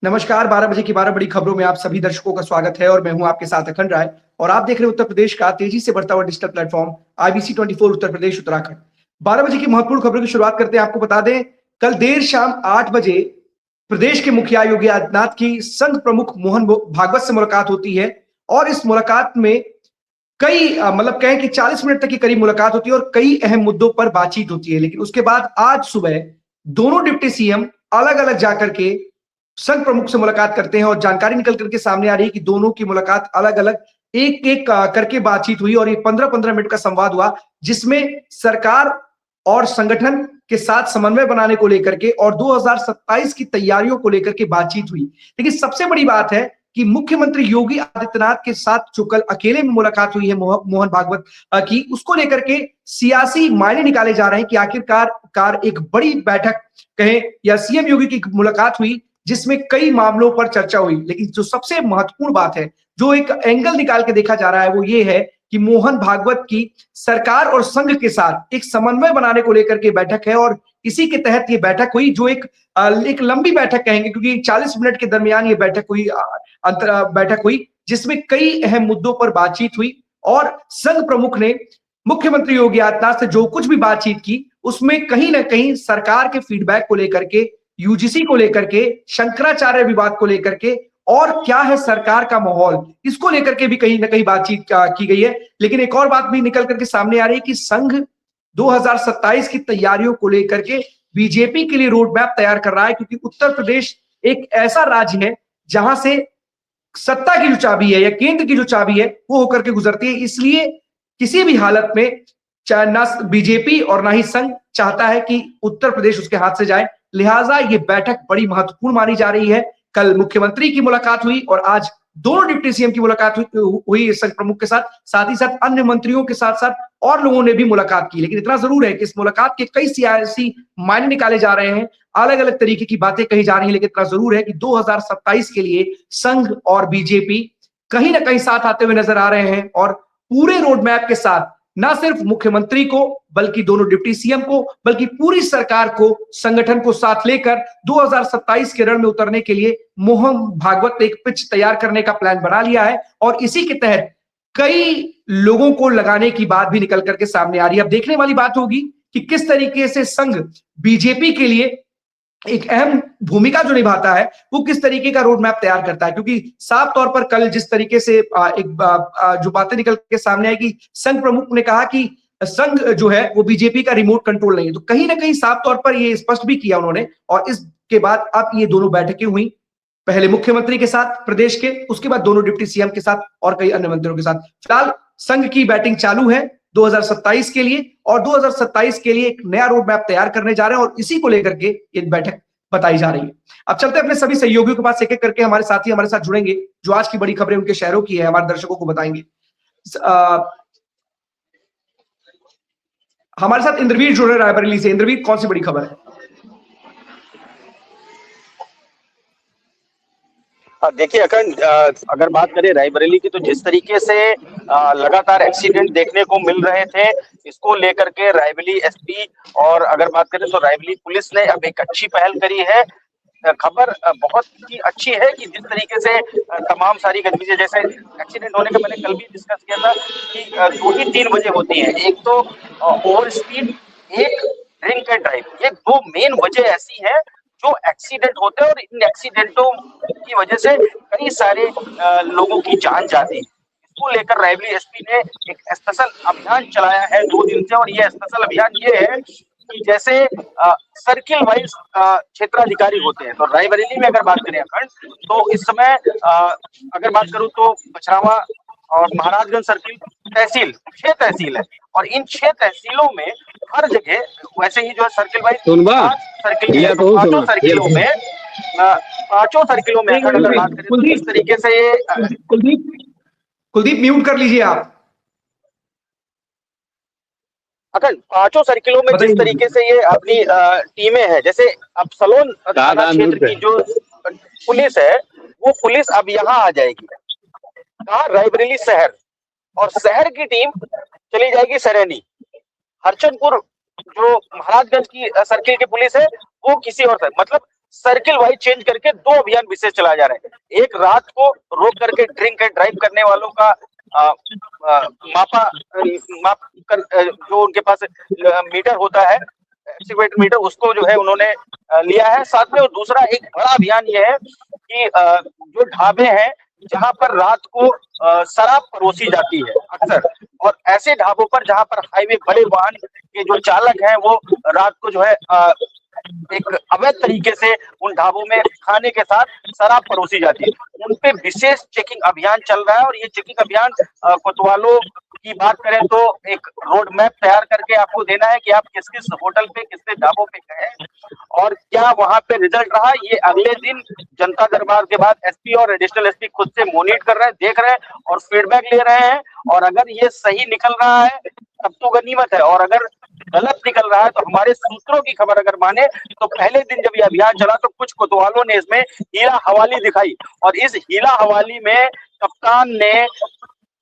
नमस्कार, 12 बजे की 12 बड़ी खबरों में आप सभी दर्शकों का स्वागत है और मैं हूं आपके साथ अखंड राय और आप देख रहे हैं उत्तर प्रदेश का तेजी से बढ़ता हुआ digital platform IBC 24 Uttar Pradesh Uttarakhand. 12 बजे की महत्वपूर्ण खबरों की शुरुआत करते हैं। आपको बता दें, कल देर शाम 8 बजे प्रदेश के मुखिया योगी आदित्यनाथ की संघ प्रमुख मोहन भागवत से मुलाकात होती है और इस मुलाकात में कई मतलब कहें कि 40 मिनट तक की करीब मुलाकात होती है और कई अहम मुद्दों पर बातचीत होती है। लेकिन उसके बाद आज सुबह दोनों डिप्टी सीएम अलग-अलग जाकर के संघ प्रमुख से मुलाकात करते हैं और जानकारी निकल करके सामने आ रही है कि दोनों की मुलाकात अलग-अलग एक-एक करके बातचीत हुई और ये 15-15 मिनट का संवाद हुआ, जिसमें सरकार और संगठन के साथ समन्वय बनाने को लेकर के और 2027 की तैयारियों को लेकर के बातचीत हुई। लेकिन सबसे बड़ी बात है कि मुख्यमंत्री योगी आदित्यनाथ के साथ जो कल अकेले में मुलाकात हुई है मोहन भागवत की, उसको लेकर के सियासी मायने निकाले जा रहे हैं कि आखिरकार एक बड़ी बैठक कहें या सीएम योगी की मुलाकात हुई जिसमें कई मामलों पर चर्चा हुई। लेकिन जो सबसे महत्वपूर्ण बात है, जो एक एंगल निकाल के देखा जा रहा है, वो ये है कि मोहन भागवत की सरकार और संघ के साथ एक समन्वय बनाने को लेकर के बैठक है और इसी के तहत ये बैठक हुई, जो एक लंबी बैठक कहेंगे क्योंकि 40 मिनट के दरमियान ये बैठक हुई जिसमें कई अहम मुद्दों पर बातचीत हुई और संघ प्रमुख ने मुख्यमंत्री योगी आदित्यनाथ से जो कुछ भी बातचीत की, उसमें कहीं ना कहीं सरकार के फीडबैक को लेकर के, यूजीसी को लेकर के, शंकराचार्य विवाद को लेकर के और क्या है सरकार का माहौल, इसको लेकर के भी कहीं ना कहीं बातचीत की गई है। लेकिन एक और बात भी निकल करके सामने आ रही है कि संघ 2027 की तैयारियों को लेकर के बीजेपी के लिए रोड मैप तैयार कर रहा है, क्योंकि उत्तर प्रदेश एक ऐसा राज्य है जहां से सत्ता की जो चाबी है या केंद्र की जो चाबी है वो होकर के गुजरती है। इसलिए किसी भी हालत में चाहे ना बीजेपी और ना ही संघ चाहता है कि उत्तर प्रदेश उसके हाथ से जाए, लिहाजा ये बैठक बड़ी महत्वपूर्ण मानी जा रही है। कल मुख्यमंत्री की मुलाकात हुई और आज दोनों डिप्टी सीएम की मुलाकात हुई संघ प्रमुख के साथ ही साथ अन्य मंत्रियों के साथ साथ और लोगों ने भी मुलाकात की। लेकिन इतना जरूर है कि इस मुलाकात के कई सियासी मायने निकाले जा रहे हैं, अलग अलग तरीके की बातें कही जा रही है। लेकिन इतना जरूर है कि 2027 के लिए संघ और बीजेपी कहीं ना कहीं साथ आते हुए नजर आ रहे हैं और पूरे रोड मैप के साथ ना सिर्फ मुख्यमंत्री को बल्कि दोनों डिप्टी सीएम को बल्कि पूरी सरकार को, संगठन को साथ लेकर 2027 के रण में उतरने के लिए मोहन भागवत ने एक पिच तैयार करने का प्लान बना लिया है और इसी के तहत कई लोगों को लगाने की बात भी निकल करके सामने आ रही है। अब देखने वाली बात होगी कि किस तरीके से संघ बीजेपी के लिए एक अहम भूमिका जो निभाता है वो किस तरीके का रोड मैप तैयार करता है, क्योंकि साफ तौर पर कल जिस तरीके से जो बातें निकल के सामने आई कि संघ प्रमुख ने कहा कि संघ जो है वो बीजेपी का रिमोट कंट्रोल नहीं है, तो कहीं ना कहीं साफ तौर पर ये स्पष्ट भी किया उन्होंने। और इसके बाद अब ये दोनों बैठकें हुई, पहले मुख्यमंत्री के साथ प्रदेश के, उसके बाद दोनों डिप्टी सीएम के साथ और कई अन्य मंत्रियों के साथ। फिलहाल संघ की बैटिंग चालू है 2027 के लिए और 2027 के लिए एक नया रोड मैप तैयार करने जा रहे हैं और इसी को लेकर के ये बैठक बताई जा रही है। अब चलते हैं अपने सभी सहयोगियों के पास, एक एक करके हमारे साथी हमारे साथ जुड़ेंगे, जो आज की बड़ी खबरें उनके शहरों की है हमारे दर्शकों को बताएंगे। हमारे साथ इंद्रवीर जुड़ रहे रायबरेली से। इंद्रवीर, कौन सी बड़ी खबर है? देखिए अखंड, अगर बात करें रायबरेली की, तो जिस तरीके से लगातार एक्सीडेंट देखने को मिल रहे थे, इसको लेकर के रायबरेली एसपी और अगर बात करें तो रायबरेली पुलिस ने अब एक अच्छी पहल करी है। खबर बहुत ही अच्छी है कि जिस तरीके से तमाम सारी गतिविधियां, जैसे एक्सीडेंट होने का मैंने कल भी डिस्कस किया था कि 2 ही 3 वजह होती है, एक तो ओवर स्पीड, एक ड्रिंक एंड ड्राइव। ये 2 मेन वजह ऐसी है जो एक्सीडेंट होते हैं और इन एक्सीडेंटों की वजह से कई सारे लोगों की जान जाती है। इसको लेकर रायबरेली एसपी ने एक स्पेशल अभियान चलाया है 2 दिन से, और ये स्पेशल अभियान ये है कि जैसे सर्किल वाइज क्षेत्राधिकारी होते हैं, तो रायबरेली में अगर बात करें अखंड, तो इस समय अगर बात करूं तो पचरावा और महाराजगंज सर्किल तहसील 6 तहसील है और इन 6 तहसीलों में हर जगह वैसे ही जो है सर्किल वाइज 5 सर्किल, पांचों सर्किलों में अगर बात करें तो इस तरीके से ये कुलदीप म्यूट कर लीजिए आप। अगर 5 सर्किलों में जिस तरीके से ये अपनी टीमें हैं, जैसे अब सलोन थाना क्षेत्र की जो पुलिस है वो पुलिस अब यहाँ आ जाएगी, कहा रायबरेली शहर, और शहर की टीम चली जाएगी सरैनी। हरचंदपुर जो महाराजगंज की सर्किल की पुलिस है वो किसी और से, मतलब सर्किल वाइज चेंज करके 2 अभियान विशेष चलाए जा रहे हैं। एक रात को रोक करके ड्रिंक एंड ड्राइव करने वालों का मापा माप कर जो उनके पास मीटर होता है, एक्सीवेटर मीटर, उसको जो है उन्होंने लिया है। साथ में दूसरा एक बड़ा अभियान ये है कि जो ढाबे हैं जहां पर रात को शराब परोसी जाती है अक्सर, और ऐसे ढाबों पर जहां पर हाईवे बड़े वाहन के जो चालक हैं वो रात को जो है एक अवैध तरीके से उन ढाबों में खाने के साथ शराब परोसी जाती है, उन पे विशेष चेकिंग अभियान चल रहा है। और ये चेकिंग अभियान कोतवालों की बात करें तो एक रोड मैप तैयार करके आपको देना है कि आप किस किस होटल पे, किस ढाबों पे गए और क्या वहां पे रिजल्ट रहा। ये अगले दिन जनता दरबार के बाद एसपी और एडिशनल एसपी खुद से मॉनिटर कर रहे हैं, देख रहे हैं और फीडबैक ले रहे हैं। और अगर ये सही निकल रहा है तब तो गनीमत है, और अगर गलत निकल रहा है तो हमारे सूत्रों की खबर अगर माने तो पहले दिन जब ये अभियान चला तो कुछ कोतवालों ने इसमें हीरा हवाली दिखाई, और इस हीरा हवाली में कप्तान ने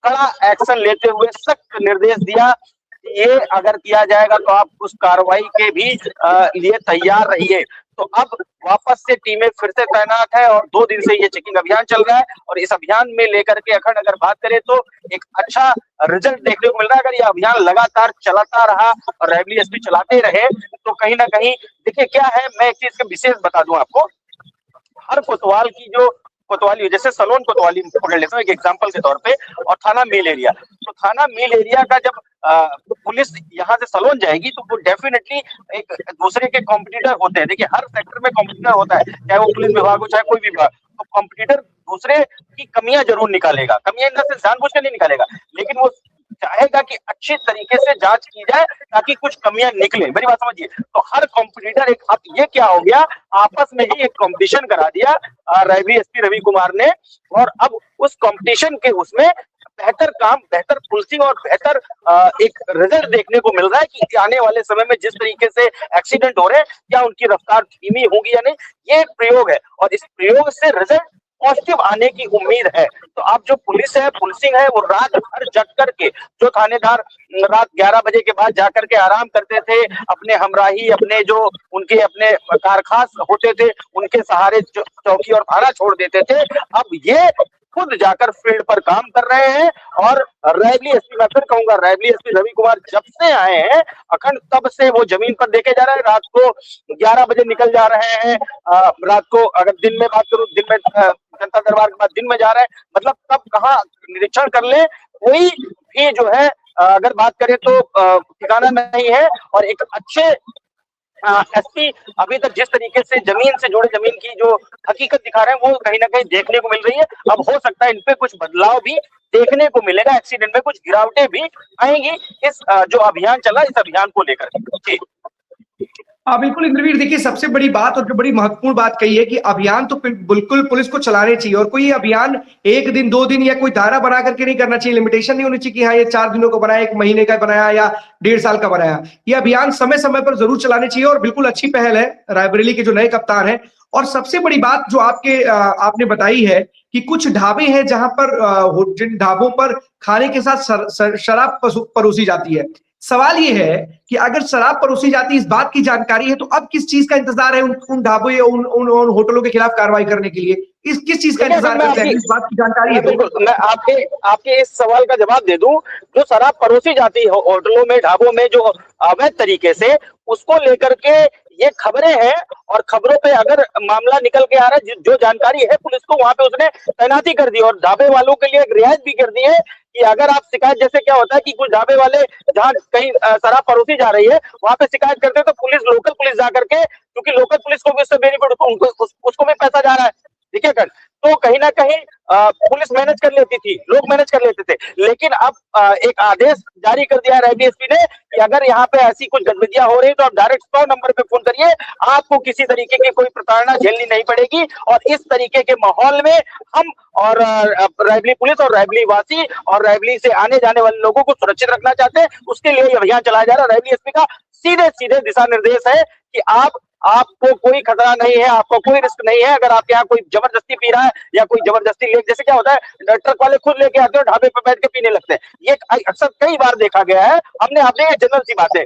कड़ा एक्शन लेते हुए सख्त निर्देश दिया, ये अगर किया जाएगा तो आप उस कार्रवाई के भी लिए तैयार रहिए। तो अब वापस से टीमें फिर से तैनात है और 2 दिन से ये चेकिंग अभियान चल रहा है, और इस अभियान में लेकर के अखंड अगर बात करें तो एक अच्छा रिजल्ट देखने को मिल रहा है। अगर ये अभियान लगातार चलाता रहा और रायबरेली एसपी चलाते रहे तो कहीं ना कहीं देखिए क्या है, मैं एक चीज का विशेष बता दूं आपको। हर कोतवाल की जो कोतवाली, जैसे सलोन कोतवाली पकड़ लेता हूँ एक एग्जांपल के तौर पे, और थाना मिल एरिया, तो थाना मिल एरिया का जब पुलिस यहाँ से सलोन जाएगी तो वो डेफिनेटली एक दूसरे के कॉम्पिटिटर होते हैं। देखिए हर सेक्टर में कॉम्पिटिटर होता है, चाहे वो पुलिस विभाग हो चाहे कोई भी विभाग, तो कॉम्पिटिटर दूसरे की कमियां जरूर निकालेगा, कमियां इन से जानबूझ कर नहीं निकालेगा, लेकिन वो चाहेगा कि अच्छे तरीके से जांच की जाए ताकि कुछ कमियां निकले। मेरी बात समझिए। तो हर कॉम्पिटिटर एक, अब ये क्या हो गया, आपस में ही एक कंपटीशन करा दिया रायबरेली एसपी रवि कुमार ने, और अब उस कंपटीशन के उसमें बेहतर काम, बेहतर पुलिसिंग और बेहतर एक रिजल्ट देखने को मिल रहा है कि आने वाले समय में जिस तरीके से एक्सीडेंट हो रहे हैं क्या उनकी रफ्तार धीमी होगी या नहीं। ये एक प्रयोग है और इस प्रयोग से रिजल्ट पॉजिटिव आने की उम्मीद है। तो अब जो पुलिस है, पुलिसिंग है, वो रात भर जग करके, जो थानेदार रात 11 बजे के बाद जाकर के आराम करते थे, अपने हमराही, अपने जो उनके अपने कारखास होते थे उनके सहारे चौकी और थाना छोड़ देते थे, अब ये खुद जाकर फील्ड पर काम कर रहे हैं। और रायबरेली एसपी, मैं फिर कहूंगा, रायबरेली एसपी रवि कुमार जब से आए हैं अखंड, तब से वो जमीन पर देखे जा रहे हैं। रात को 11 बजे निकल जा रहे हैं, रात को अगर दिन में बात करूं, दिन में जनता दरबार के बाद दिन में जा रहे हैं, मतलब तब कहाँ निरीक्षण कर ले कोई भी जो है अगर बात करें तो ठिकाना नहीं है। और एक अच्छे एसपी अभी तक जिस तरीके से जमीन से जुड़े, जमीन की जो हकीकत दिखा रहे हैं वो कहीं ना कहीं देखने को मिल रही है। अब हो सकता है इन पे कुछ बदलाव भी देखने को मिलेगा, एक्सीडेंट में कुछ गिरावटें भी आएंगी इस जो अभियान चला, इस अभियान को लेकर जी। हाँ बिल्कुल इंद्रवीर, देखिए सबसे बड़ी बात और जो बड़ी महत्वपूर्ण बात कही है कि अभियान तो बिल्कुल पुलिस को चलाने चाहिए, और कोई अभियान 1 दिन 2 दिन या कोई दायरा बना करके नहीं करना चाहिए, लिमिटेशन नहीं होनी चाहिए कि हाँ ये 4 दिनों का बनाया, 1 महीने का बनाया या 1.5 साल का बनाया। ये अभियान समय समय पर जरूर चलाने चाहिए और बिल्कुल अच्छी पहल है रायबरेली के जो नए कप्तान है। और सबसे बड़ी बात जो आपने बताई है कि कुछ ढाबे हैं जहां पर जिन ढाबों पर खाने के साथ शराब परोसी जाती है। सवाल ये है कि अगर शराब परोसी जाती है, इस बात की जानकारी है, तो अब किस चीज का इंतजार है उन ढाबों या उन होटलों के खिलाफ कार्रवाई करने के लिए? किस चीज का इंतजार करते हैं? इस बात की जानकारी है? बिल्कुल, मैं आपके इस सवाल का जवाब दे दूं। जो शराब परोसी जाती है होटलों में, ढाबों में जो अवैध तरीके से, उसको लेकर के ये खबरें हैं, और खबरों पे अगर मामला निकल के आ रहा है, जो जानकारी है पुलिस को वहां पे उसने तैनाती कर दी, और ढाबे वालों के लिए एक रियायत भी कर दी है कि अगर आप शिकायत, जैसे क्या होता है कि कुछ ढाबे वाले जहां कहीं शराब परोसी जा रही है वहां पे शिकायत करते हैं तो पुलिस, लोकल पुलिस जाकर के, क्योंकि लोकल पुलिस को भी उससे बेनिफिट, उसको भी पैसा जा रहा है, ठीक है कर, तो कहीं ना कहीं पुलिस मैनेज कर लेती थी, लोग मैनेज कर लेते थे। लेकिन अब एक आदेश जारी कर दिया है रायबरेली एसपी ने कि अगर यहाँ पे ऐसी कुछ गतिविधियां हो रही तो आप डायरेक्ट 100 नंबर पे फोन करिए, आपको किसी तरीके की कोई प्रताड़ना झेलनी नहीं पड़ेगी। और इस तरीके के माहौल में हम और रायबरेली पुलिस और रायबरेली वासी और रायबरेली से आने जाने वाले लोगों को सुरक्षित रखना चाहते हैं, उसके लिए ये अभियान चलाया जा रहा है। रायबरेली एसपी का सीधे सीधे दिशा निर्देश है कि आपको कोई खतरा नहीं है, आपको कोई रिस्क नहीं है। अगर आपके यहाँ कोई जबरदस्ती पी रहा है या कोई जबरदस्ती ले, जैसे क्या होता है ट्रक वाले खुद लेके आते हैं ढाबे पे बैठ के पीने लगते हैं, ये अक्सर कई बार देखा गया है हमने, आपने, जनरल सी बात है।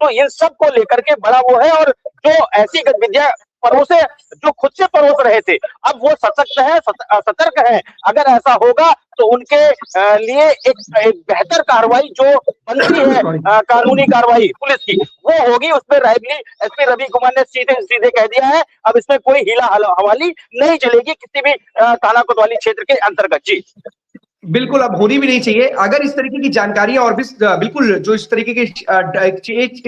तो इन सब को लेकर के बड़ा वो है, और जो ऐसी गतिविधियां परोसे, जो खुद से परोस रहे थे, अब वो सशक्त है, सतर्क है। अगर ऐसा होगा तो उनके लिए एक बेहतर कार्रवाई जो बनती है, सॉरी। कानूनी कार्रवाई पुलिस की, वो होगी। उसमें रायबरेली एसपी रवि कुमार ने सीधे सीधे कह दिया है, अब इसमें कोई हीला हवाली नहीं चलेगी किसी भी थाना कोतवाली क्षेत्र के अंतर्गत। जी बिल्कुल, अब होनी भी नहीं चाहिए। अगर इस तरीके की जानकारियां और भी बिल्कुल जो इस तरीके के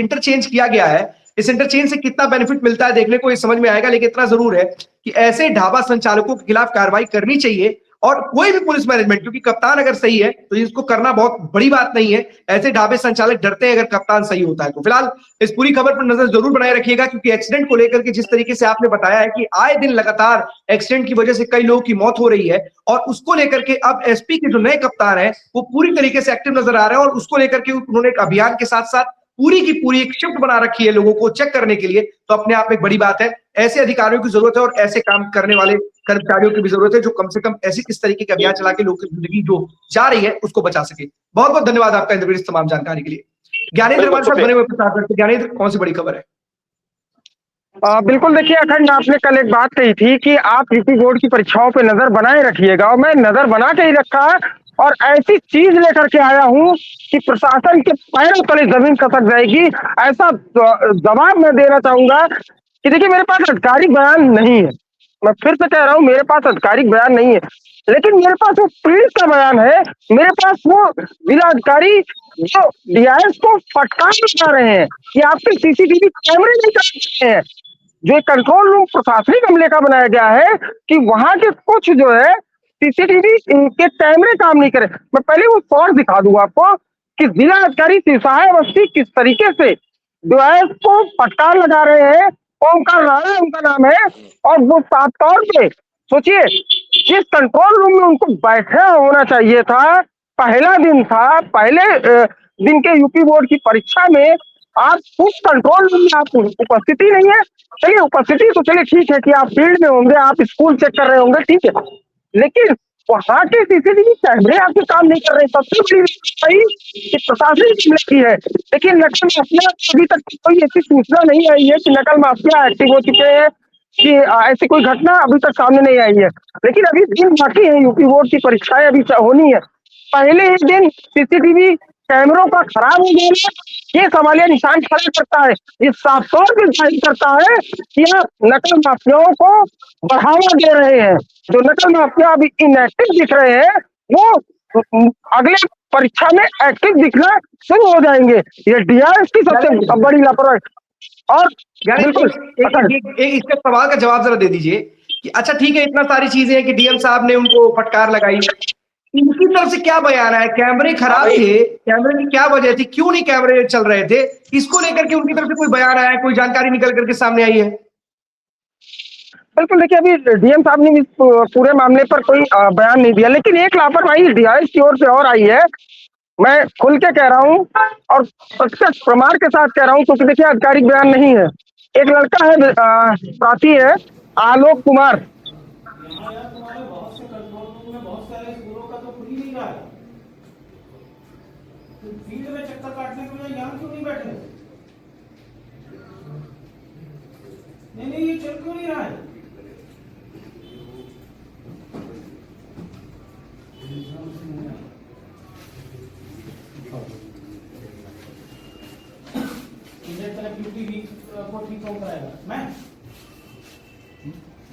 इंटरचेंज किया गया है, इस इंटरचेंज से कितना बेनिफिट मिलता है देखने को ये समझ में आएगा। लेकिन इतना जरूर है कि ऐसे ढाबा संचालकों के खिलाफ कार्रवाई करनी चाहिए और कोई भी पुलिस मैनेजमेंट, क्योंकि कप्तान अगर सही है तो इसको करना बहुत बड़ी बात नहीं है। ऐसे ढाबे संचालक डरते हैं अगर कप्तान सही होता है तो। फिलहाल इस पूरी खबर पर नजर जरूर बनाए रखिएगा, क्योंकि एक्सीडेंट को लेकर के जिस तरीके से आपने बताया है कि आए दिन लगातार एक्सीडेंट की वजह से कई लोगों की मौत हो रही है, और उसको लेकर के अब एसपी के जो नए कप्तान है वो पूरी तरीके से एक्टिव नजर आ रहे हैं, और उसको लेकर के उन्होंने एक अभियान के साथ साथ पूरी की पूरी एक शिफ्ट बना रखी है लोगों को चेक करने के लिए। तो अपने आप में एक बड़ी बात है। ऐसे अधिकारियों की जरूरत है और ऐसे काम करने वाले कर्मचारियों की भी जरूरत है जो कम से कम ऐसी इस तरीके के अभियान चला के लोगों की जिंदगी जो जा रही है उसको बचा सके। बहुत बहुत धन्यवाद आपका इंद्रवीर इस तमाम जानकारी के लिए। ज्ञानेंद्र हमारे साथ बने हुए प्रसाद करते। ज्ञानेंद्र, कौन सी बड़ी खबर है? बिल्कुल, देखिए अखंड, आपने कल एक बात कही थी कि आप यूपी बोर्ड की परीक्षाओं पे नजर बनाए रखिएगा, और मैं नजर बना के ही रखा है। और ऐसी चीज लेकर के आया हूं कि प्रशासन के पैरों तले जमीन खसक जाएगी। ऐसा जवाब मैं देना चाहूंगा कि देखिए, मेरे पास आधिकारिक बयान नहीं है, मैं फिर से कह रहा हूं, मेरे पास आधिकारिक बयान नहीं है, लेकिन मेरे पास वो पीड़ित का बयान है। मेरे पास वो जिलाधिकारी जो डीआईएस को फटकार लगा रहे हैं कि आपके सीसीटीवी कैमरे नहीं चल सकते हैं। जो एक कंट्रोल रूम प्रशासनिक अमले का बनाया गया है कि वहां के कुछ जो है सीसीटीवी के कैमरे काम नहीं करे। मैं पहले वो शॉट दिखा दूंगा आपको कि जिला अधिकारी शिवसहाय अवस्थी किस तरीके से डीआईएस को फटकार लगा रहे हैं। ओमकार राणा उनका नाम है, और वो साफ तौर पे सोचिए, जिस कंट्रोल रूम में उनको बैठा होना चाहिए था, पहला दिन था, पहले दिन के यूपी बोर्ड की परीक्षा में आप उस कंट्रोल रूम में आप उपस्थिति नहीं है। चलिए, उपस्थिति तो चलिए ठीक है कि आप फील्ड में होंगे, आप स्कूल चेक कर रहे होंगे, ठीक है, लेकिन वहां के सीसीटीवी कैमरे आपके काम नहीं कर रहे। सबसे बड़ी कि प्रशासन की है। लेकिन नकल माफिया अभी तक कोई ऐसी सूचना नहीं आई है कि नकल माफिया एक्टिव हो चुके हैं, कि ऐसी कोई घटना अभी तक सामने नहीं आई है। लेकिन अभी दिन बाकी है, यूपी बोर्ड की परीक्षाएं अभी होनी है। पहले ही दिन सीसीटीवी कैमरों का खराब हो जाना ये सवालिया निशान खड़ा करता है। ये साफ तौर पर जाहिर करता है कि आप नकल माफियाओं को बढ़ावा दे रहे हैं। जो नकल माफिया अभी इनएक्टिव दिख रहे हैं, वो अगले परीक्षा में एक्टिव दिखना शुरू हो जाएंगे। ये डीआईएस की सबसे बड़ी लापरवाही। और बिल्कुल इसका सवाल का जवाब जरा दे दीजिए कि अच्छा ठीक है, इतना सारी चीजें हैं कि डीएम साहब ने उनको फटकार लगाई, इनकी तरफ से क्या बयान है? कैमरे खराब थे, कैमरे की क्या वजह थी, क्यों नहीं कैमरे चल रहे थे, इसको लेकर के उनकी तरफ से कोई बयान आया है, कोई जानकारी निकल करके सामने आई है? बिल्कुल, देखिए अभी डीएम साहब ने इस पूरे मामले पर कोई बयान नहीं दिया, लेकिन एक लापरवाही डीआईएस की ओर से और आई है। मैं खुल के कह रहा हूँ और प्रत्यक्ष प्रमाण के साथ कह रहा हूँ, क्योंकि देखिए आधिकारिक बयान नहीं है। एक लड़का है, साथी है, आलोक कुमार, फील्ड में चक्कर काटने के लिए यहाँ क्यों नहीं बैठे? नहीं, ये चल क्यों नहीं रहा है? इंटर कनेक्टिविटी वीक को ठीक कौन कराएगा? मैं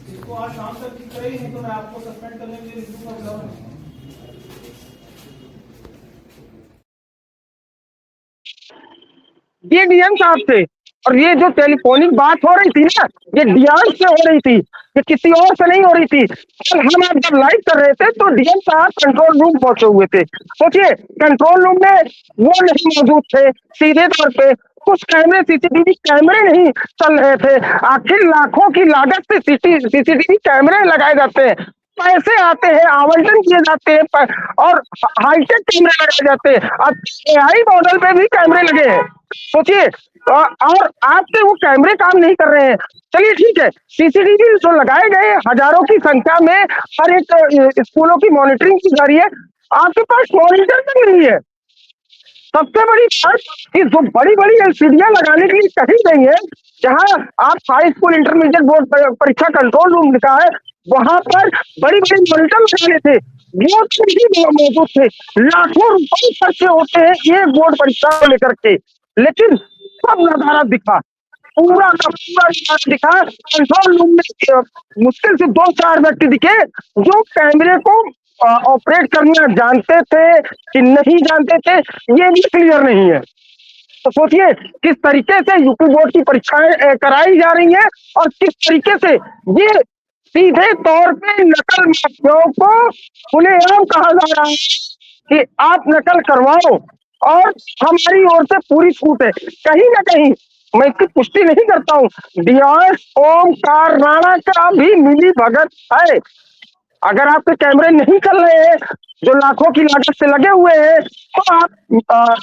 इसको आज शाम तक ठीक करे, नहीं तो मैं आपको सस्पेंड करने के लिए रिव्यू कर रहा हूँ। ये डीएम साहब थे, और ये जो टेलीफोनिक बात हो रही थी ना, ये डीआईएस से हो रही थी, ये किसी और से नहीं हो रही थी। कल हम आप जब लाइव कर रहे थे तो डीएम साहब कंट्रोल रूम पहुंचे हुए थे। सोचिए, कंट्रोल रूम में वो नहीं मौजूद थे, सीधे तौर पे कुछ कैमरे, सीसीटीवी कैमरे नहीं चल रहे थे। आखिर लाखों की लागत से सीसीटीवी कैमरे लगाए जाते हैं, पैसे आते हैं, आवंटन किए जाते हैं, और हाईटेक कैमरे लगाए जाते हैं। अब एआई मॉडल पे भी कैमरे लगे हैं। सोचिए, और आपके वो कैमरे काम नहीं कर रहे हैं। चलिए ठीक है, सीसीटीवी जो लगाए गए हजारों की संख्या में हर एक स्कूलों की मॉनिटरिंग की जा रही है, आपके पास मॉनिटर तक नहीं है। सबसे बड़ी बात कि जो बड़ी बड़ी एलसीडियां लगाने के लिए कही गई है, जहां आप हाई स्कूल इंटरमीडिएट बोर्ड परीक्षा कंट्रोल रूम लिखा है, वहां पर बड़ी बड़ी मॉनिटर लगाए थे, वो भी मौजूद थे। लाखों रुपए खर्चे होते हैं एक बोर्ड परीक्षा को लेकर के, लेकिन सब नजारा दिखा, पूरा का पूरा नजारा दिखा। कंट्रोल रूम में मुश्किल से 2-4 व्यक्ति दिखे जो कैमरे को ऑपरेट करना जानते थे कि नहीं जानते थे, ये भी क्लियर नहीं है। तो सोचिए किस तरीके से यूपी बोर्ड की परीक्षाएं कराई जा रही हैं और किस तरीके से ये सीधे तौर पे नकल माफियाओं को खुलेआम कहा जा रहा है कि आप नकल करवाओ और हमारी ओर से पूरी छूट है। कहीं ना कहीं मैं इसकी पुष्टि नहीं करता हूँ, डीआरएस ओमकार राणा का भी मिली भगत है। अगर आपके कैमरे नहीं चल रहे हैं जो लाखों की लागत से लगे हुए हैं, तो आप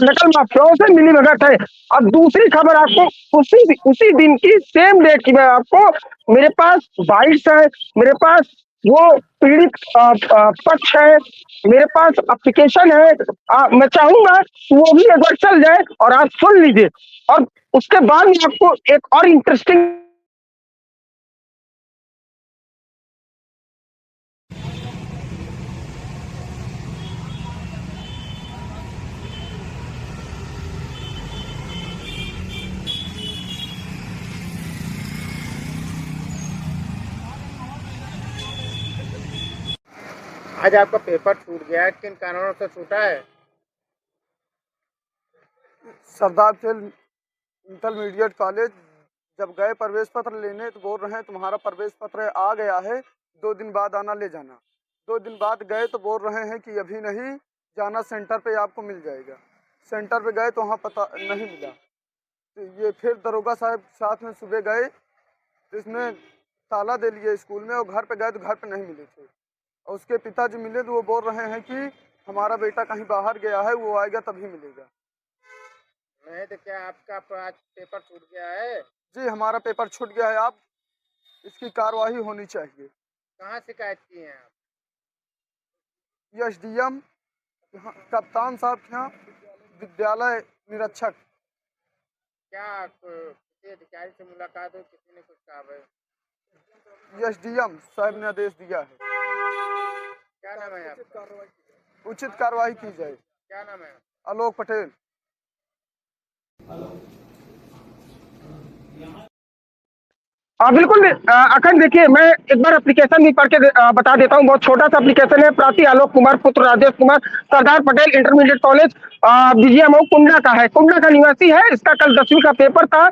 नकल माफियाओं से मिली भगत है। अब दूसरी खबर आपको उसी दिन की सेम डेट की मैं आपको, मेरे पास बाइट्स है, मेरे पास वो पीड़ित पक्ष है, मेरे पास एप्लीकेशन है। मैं चाहूंगा वो भी एक बार चल जाए और आप सुन लीजिए, और उसके बाद मैं आपको एक और इंटरेस्टिंग आज आपका पेपर छूट गया है, किन कारणों से छूटा है? सरदार खेल इंटरमीडिएट कॉलेज जब गए प्रवेश पत्र लेने तो बोल रहे हैं तुम्हारा प्रवेश पत्र आ गया है, 2 दिन बाद आना ले जाना। 2 दिन बाद गए तो बोल रहे हैं कि अभी नहीं जाना, सेंटर पे आपको मिल जाएगा। सेंटर पे गए तो वहाँ पता नहीं मिला, तो ये फिर दरोगा साहब साथ में सुबह गए तो इसमें ताला दे लिए स्कूल में, और घर पे गए तो घर पे नहीं मिले थे। और उसके पिताजी मिले तो वो बोल रहे हैं कि हमारा बेटा कहीं बाहर गया है, वो आएगा तभी मिलेगा। नहीं तो क्या आपका आज पेपर छूट गया है? जी हमारा पेपर छूट गया है, आप इसकी कार्रवाई होनी चाहिए। कहाँ शिकायत की है आप? एसडीएम कप्तान साहब के यहाँ, विद्यालय निरीक्षक। क्या किसी अधिकारी से मुलाकात हो, किसी ने कुछ कहा है? एसडीएम साहब ने आदेश दिया है क्या नाम है आपका? उचित कार्रवाई की जाए। क्या नाम है? आलोक पटेल। बिल्कुल अखंड, देखिए मैं एक बार एप्लीकेशन भी पढ़ के बता देता हूँ। बहुत छोटा सा एप्लीकेशन है। प्रार्थी आलोक कुमार पुत्र राजेश कुमार, सरदार पटेल इंटरमीडिएट कॉलेज बीजीएमओ कुंडा का है, कुंडा का निवासी है। इसका कल 10वीं का पेपर था।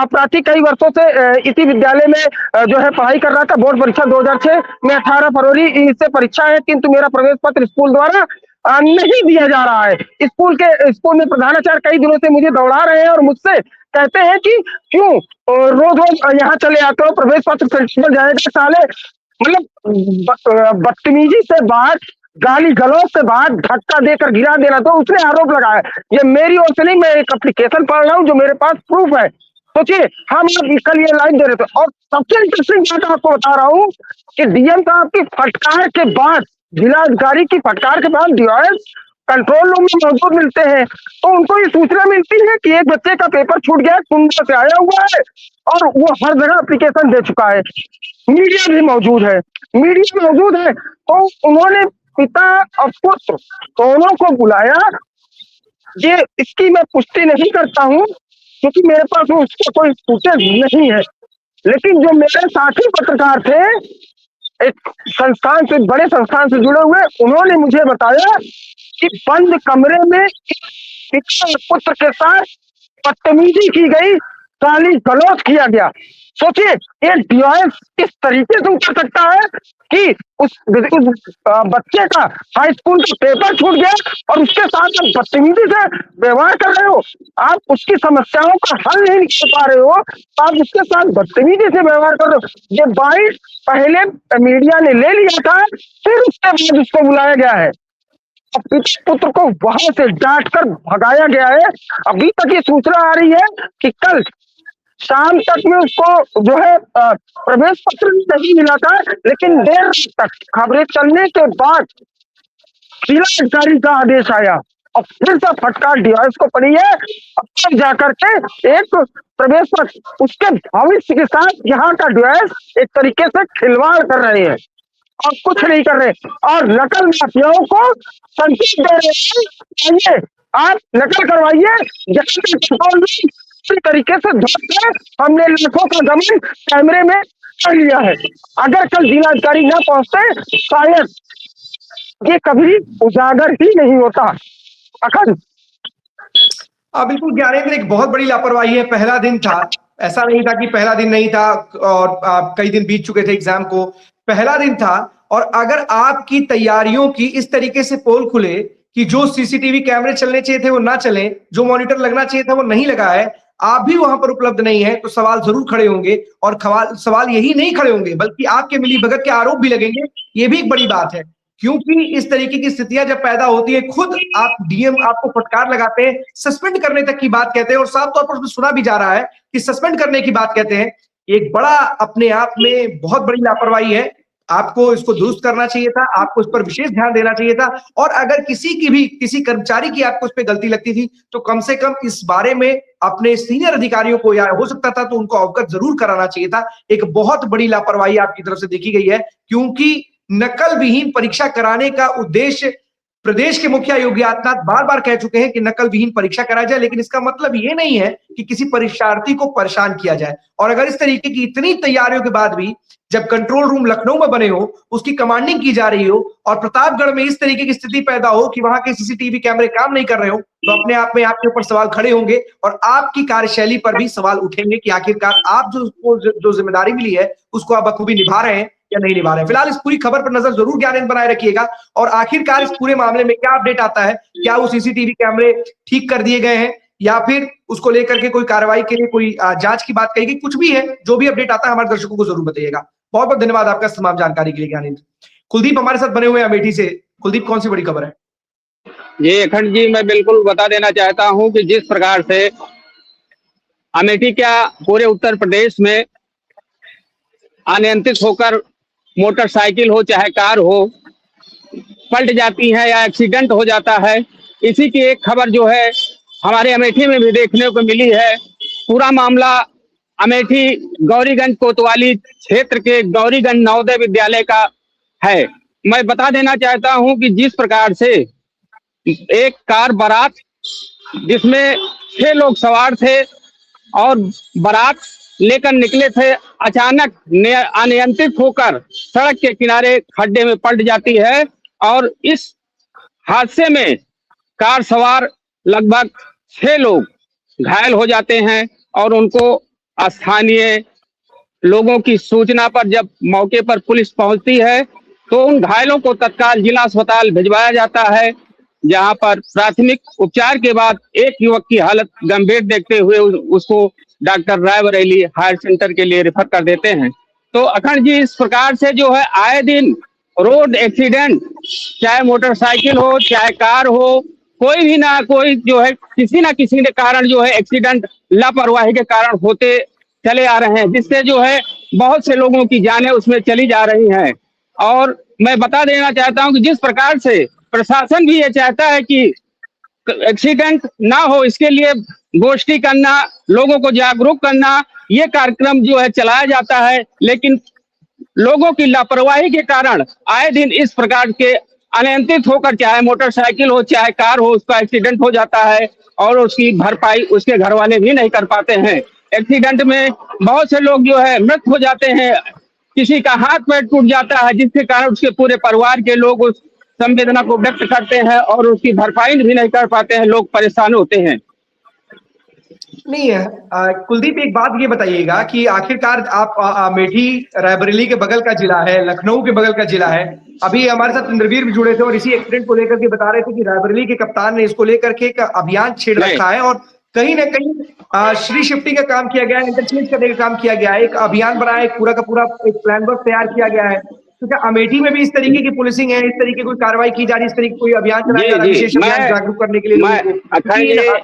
प्रार्थी कई वर्षों से इसी विद्यालय में जो है पढ़ाई कर रहा था। बोर्ड परीक्षा 2006 में 18 फरवरी इससे परीक्षा है, किंतु मेरा प्रवेश पत्र स्कूल द्वारा नहीं दिया जा रहा है। स्कूल में प्रधानाचार्य कई दिनों से मुझे दौड़ा रहे हैं और मुझसे कहते हैं कि क्यों रोज रोज यहाँ चले आते हो, प्रवेश पत्र सेंटर जाएगा साले। मतलब बदतमीजी से बात, गाली गलौज से बात, धक्का देकर गिरा देना, तो उसने आरोप लगाया। ये मेरी ओर से नहीं, मैं एक एप्लीकेशन पढ़ रहा हूँ जो मेरे पास प्रूफ है। सोचिए हम कल ये लाइन दे रहे थे। और सबसे इंटरेस्टिंग बात आपको बता रहा हूँ कि डीएम साहब की फटकार के बाद, जिलाधिकारी की फटकार के बाद डीआरएस कंट्रोल रूम में मौजूद मिलते हैं, तो उनको ये सूचना मिलती है कि एक बच्चे का पेपर छूट गया, कुंडा से आया हुआ है, और वो हर जगह एप्लीकेशन दे चुका है। मीडिया भी मौजूद है, तो उन्होंने पिता और पुत्र दोनों को बुलाया। ये इसकी मैं पुष्टि नहीं करता हूँ क्योंकि मेरे पास उसका कोई फुटेज नहीं है, लेकिन जो मेरे साथी पत्रकार थे एक संस्थान से, बड़े संस्थान से जुड़े हुए, उन्होंने मुझे बताया कि बंद कमरे में पिता पुत्र के साथ बदतमीजी की गई, गाली गलौज किया गया। सोचिए ये डीआरएस किस तरीके से उतर सकता है कि उस बच्चे का हाई स्कूल का पेपर छूट गया और उसके साथ आप बदतमीजी से व्यवहार कर रहे हो। आप उसकी समस्याओं का हल नहीं निकाल पा रहे हो, आप उसके साथ बदतमीजी से व्यवहार कर रहे हो। ये बाइट पहले मीडिया ने ले लिया था, फिर उसके बाद उसको बुलाया गया है। पुत्र को वहां से डांट कर भगाया गया है। अभी तक ये सूचना आ रही है कि कल शाम तक में उसको जो है प्रवेश पत्र नहीं मिला था, लेकिन देर तक खबरें चलने के बाद जिला अधिकारी का आदेश आया और फिर से फटकार डिवाइस को पड़ी है। अब जाकर के एक प्रवेश पर उसके भविष्य के साथ यहाँ का डिवाइस एक तरीके से खिलवाड़ कर रहे हैं और कुछ नहीं कर रहे, और नकल माफियाओं को संकेत दे रहे हैं, आइए आप नकल करवाइए, इसी तरीके से धोखे हमने लाखों का गमन कैमरे में कर लिया है। अगर कल जिलाधिकारी न पहुंचते शायद ये कभी उजागर ही नहीं होता। अखंड बिल्कुल ज्ञानेंद्र, एक बहुत बड़ी लापरवाही है। पहला दिन था, ऐसा नहीं था कि पहला दिन नहीं था और कई दिन बीत चुके थे एग्जाम को। पहला दिन था और अगर आपकी तैयारियों की इस तरीके से पोल खुले कि जो सीसीटीवी कैमरे चलने चाहिए थे वो ना चले, जो मॉनिटर लगना चाहिए था वो नहीं लगा है, आप भी वहां पर उपलब्ध नहीं है, तो सवाल जरूर खड़े होंगे। और सवाल यही नहीं खड़े होंगे बल्कि आपके मिलीभगत के आरोप भी लगेंगे। ये भी एक बड़ी बात है, क्योंकि इस तरीके की स्थितियां जब पैदा होती है, खुद आप डीएम आपको फटकार लगाते हैं, सस्पेंड करने तक की बात कहते हैं और साफ तौर पर उसमें सुना भी जा रहा है कि सस्पेंड करने की बात कहते हैं। एक बड़ा अपने आप में बहुत बड़ी लापरवाही है। आपको इसको दुरुस्त करना चाहिए था, आपको इस पर विशेष ध्यान देना चाहिए था। और अगर किसी कर्मचारी की आपको इस पर गलती लगती थी तो कम से कम इस बारे में अपने सीनियर अधिकारियों को, या हो सकता था तो उनको अवगत जरूर कराना चाहिए था। एक बहुत बड़ी लापरवाही आपकी तरफ से देखी गई है, क्योंकि नकल विहीन परीक्षा कराने का उद्देश्य प्रदेश के मुखिया योगी आदित्यनाथ बार बार कह चुके हैं कि नकल विहीन परीक्षा कराई जाए, लेकिन इसका मतलब ये नहीं है कि किसी परीक्षार्थी को परेशान किया जाए। और अगर इस तरीके की इतनी तैयारियों के बाद भी जब कंट्रोल रूम लखनऊ में बने हो, उसकी कमांडिंग की जा रही हो और प्रतापगढ़ में इस तरीके की स्थिति पैदा हो कि वहां के सीसीटीवी कैमरे काम नहीं कर रहे हो, तो अपने आप में आपके ऊपर सवाल खड़े होंगे और आपकी कार्यशैली पर भी सवाल उठेंगे कि आखिरकार आप जो जिम्मेदारी मिली है उसको आप बखूबी निभा रहे हैं या नहीं निभा रहे हैं। फिलहाल इस पूरी खबर पर नजर जरूर ज्ञानेंद्र बनाए रखिएगा और आखिरकार इस पूरे मामले में क्या अपडेट आता है, क्या वो सीसीटीवी कैमरे ठीक कर दिए गए हैं या फिर उसको लेकर के कोई कार्रवाई के लिए कोई जांच की बात कही गई, कुछ भी है, जो भी अपडेट आता है हमारे दर्शकों को जरूर बताइएगा। बहुत बहुत धन्यवाद आपका तमाम जानकारी के लिए ज्ञानेंद्र। कुलदीप हमारे साथ बने हुए हैं अमेठी से। कुलदीप, कौन सी बड़ी खबर है? जी अखंड जी, मैं बिल्कुल बता देना चाहता हूं कि जिस प्रकार से अमेठी क्या पूरे उत्तर प्रदेश में अनियंत्रित होकर मोटरसाइकिल हो चाहे कार हो पलट जाती है या एक्सीडेंट हो जाता है, इसी की एक खबर जो है हमारे अमेठी में भी देखने को मिली है। पूरा मामला अमेठी गौरीगंज कोतवाली क्षेत्र के गौरीगंज नवोदय विद्यालय का है। मैं बता देना चाहता हूं कि जिस प्रकार से एक कार बारात जिसमें 6 लोग सवार थे और बारात लेकर निकले थे, अचानक अनियंत्रित होकर सड़क के किनारे खड्डे में पलट जाती है और इस हादसे में कार सवार लगभग 6 लोग घायल हो जाते हैं और उनको स्थानीय लोगों की सूचना पर जब मौके पर पुलिस पहुंचती है तो उन घायलों को तत्काल जिला अस्पताल भिजवाया जाता है, जहां पर प्राथमिक उपचार के बाद एक युवक की हालत गंभीर देखते हुए उसको डॉक्टर रायबरेली हायर सेंटर के लिए रेफर कर देते हैं। तो अखंड जी, इस प्रकार से जो है आए दिन रोड एक्सीडेंट, चाहे मोटरसाइकिल हो चाहे कार हो, कोई भी ना कोई जो है किसी ना किसी के कारण जो है एक्सीडेंट लापरवाही के कारण होते चले आ रहे हैं, जिससे जो है बहुत से लोगों की जानें उसमें चली जा रही हैं। और मैं बता देना चाहता हूं कि जिस प्रकार से प्रशासन भी ये चाहता है कि एक्सीडेंट ना हो, इसके लिए गोष्ठी करना, लोगों को जागरूक करना, ये कार्यक्रम जो है चलाया जाता है, लेकिन लोगों की लापरवाही के कारण आए दिन इस प्रकार के अनियंत्रित होकर चाहे मोटरसाइकिल हो चाहे कार हो उसका एक्सीडेंट हो जाता है और उसकी भरपाई उसके घर वाले भी नहीं कर पाते हैं। एक्सीडेंट में बहुत से लोग जो है मृत हो जाते हैं, किसी का हाथ पैर टूट जाता है, जिसके कारण उसके पूरे परिवार के लोग उस संवेदना को व्यक्त करते हैं और उसकी भरपाई भी नहीं कर पाते हैं, लोग परेशान होते हैं। नहीं है कुलदीप, एक बात ये बताइएगा कि आखिरकार आप अमेठी रायबरेली के बगल का जिला है, लखनऊ के बगल का जिला है। अभी हमारे साथ इंद्रवीर भी जुड़े थे और इसी एक्सीडेंट को लेकर के बता रहे थे कि रायबरेली के कप्तान ने इसको लेकर के एक अभियान छेड़ रखा है और कहीं ना कहीं श्री शिफ्टिंग का काम किया गया है, इंटरचेंज करने का काम किया गया है, एक अभियान बनाया, एक पूरा का पूरा एक प्लान वर्क तैयार किया गया है। तो क्या अमेठी में भी इस तरीके की पुलिसिंग है, इस तरीके कोई कार्रवाई की जा रही है, इस तरीके कोई अभियान चलाया जा रहा है विशेष अभियान जागरूक करने के लिए?